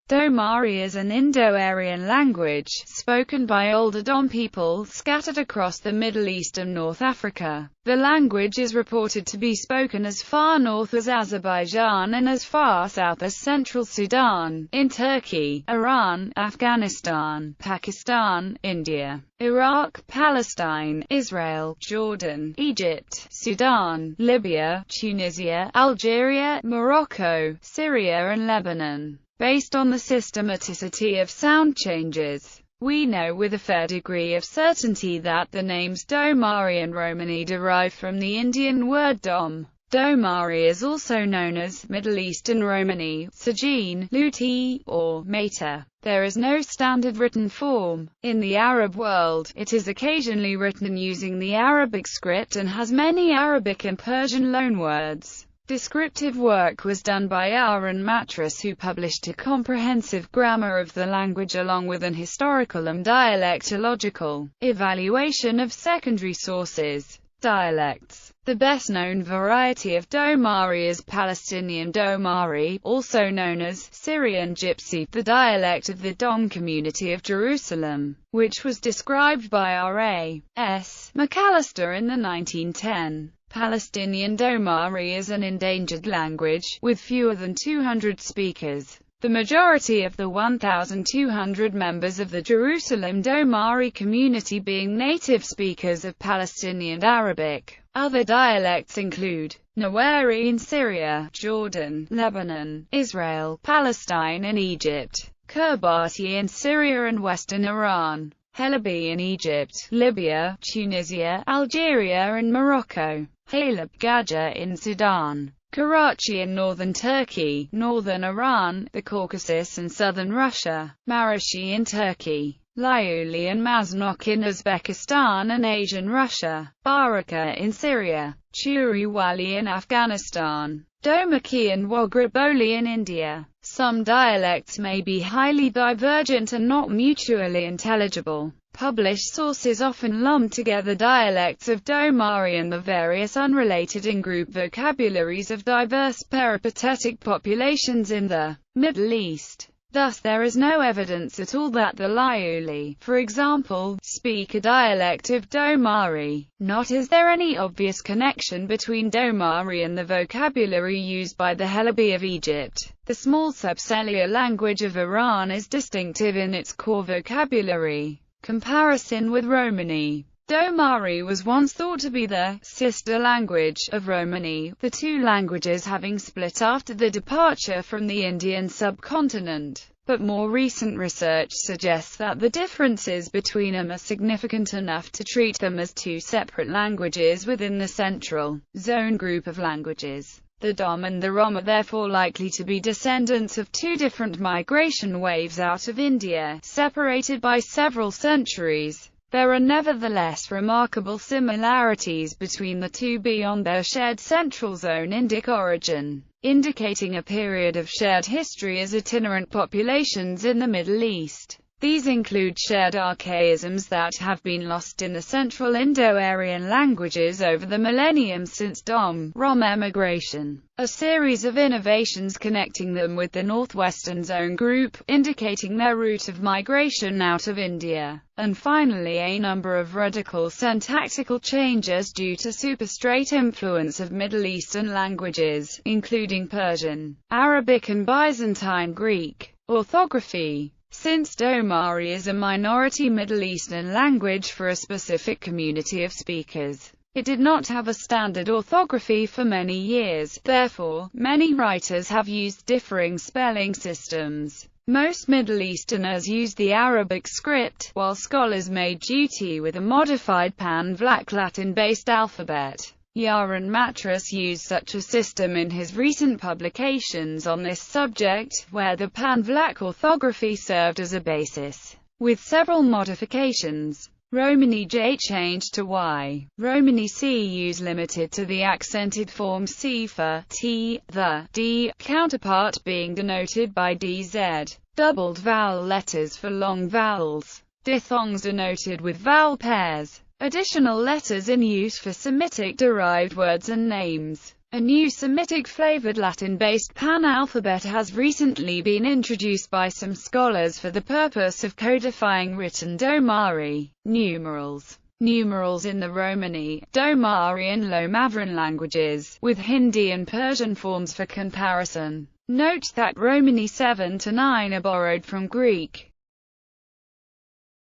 Domari is an Indo-Aryan language, spoken by older Dom people, scattered across the Middle East and North Africa. The language is reported to be spoken as far north as Azerbaijan and as far south as central Sudan, in Turkey, Iran, Afghanistan, Pakistan, India, Iraq, Palestine, Israel, Jordan, Egypt, Sudan, Libya, Tunisia, Algeria, Morocco, Syria and Lebanon. Based on the systematicity of sound changes, we know with a fair degree of certainty that the names Domari and Romani derive from the Indian word dom. Domari is also known as Middle Eastern Romani, Sajin, Luti, or Mater. There is no standard written form. In the Arab world, it is occasionally written using the Arabic script and has many Arabic and Persian loanwords. Descriptive work was done by Aaron Matras, who published a comprehensive grammar of the language along with an historical and dialectological evaluation of secondary sources. Dialects. The best-known variety of Domari is Palestinian Domari, also known as Syrian Gypsy, the dialect of the Dom community of Jerusalem, which was described by R.A.S. McAllister in the 1910. Palestinian Domari is an endangered language, with fewer than 200 speakers. The majority of the 1,200 members of the Jerusalem Domari community being native speakers of Palestinian Arabic. Other dialects include Nawari in Syria, Jordan, Lebanon, Israel, Palestine and Egypt, Kurbati in Syria and western Iran, Halabi in Egypt, Libya, Tunisia, Algeria and Morocco, Halab Gaja in Sudan, Karachi in northern Turkey, northern Iran, the Caucasus and southern Russia, Marashi in Turkey, Liuli and Maznok in Uzbekistan and Asian Russia, Baraka in Syria, Churiwali in Afghanistan, Domaki and Wagraboli in India. Some dialects may be highly divergent and not mutually intelligible. Published sources often lump together dialects of Domari and the various unrelated in-group vocabularies of diverse peripatetic populations in the Middle East. Thus there is no evidence at all that the Liuli, for example, speak a dialect of Domari. Nor is there any obvious connection between Domari and the vocabulary used by the Halabi of Egypt. The small subcellular language of Iran is distinctive in its core vocabulary. Comparison with Romani. Domari was once thought to be the sister language of Romani, the two languages having split after the departure from the Indian subcontinent. But more recent research suggests that the differences between them are significant enough to treat them as two separate languages within the Central Zone group of languages. The Dom and the Rom are therefore likely to be descendants of two different migration waves out of India, separated by several centuries. There are nevertheless remarkable similarities between the two beyond their shared Central Zone Indic origin, indicating a period of shared history as itinerant populations in the Middle East. These include shared archaisms that have been lost in the Central Indo-Aryan languages over the millennium since Dom-Rom emigration, a series of innovations connecting them with the Northwestern Zone group, indicating their route of migration out of India, and finally a number of radical syntactical changes due to superstrate influence of Middle Eastern languages, including Persian, Arabic and Byzantine Greek. Orthography. Since Domari is a minority Middle Eastern language for a specific community of speakers, it did not have a standard orthography for many years. Therefore, many writers have used differing spelling systems. Most Middle Easterners used the Arabic script, while scholars made duty with a modified Pan-Vlach Latin-based alphabet. Aaron Matras used such a system in his recent publications on this subject, where the Pan-Vlach orthography served as a basis, with several modifications. Romani J changed to Y. Romani C used limited to the accented form C for T, the D counterpart being denoted by DZ. Doubled vowel letters for long vowels. Diphthongs denoted with vowel pairs. Additional letters in use for Semitic-derived words and names. A new Semitic-flavored Latin-based pan-alphabet has recently been introduced by some scholars for the purpose of codifying written Domari numerals. Numerals in the Romani, Domari and Lomavran languages, with Hindi and Persian forms for comparison. Note that Romani 7 to 9 are borrowed from Greek.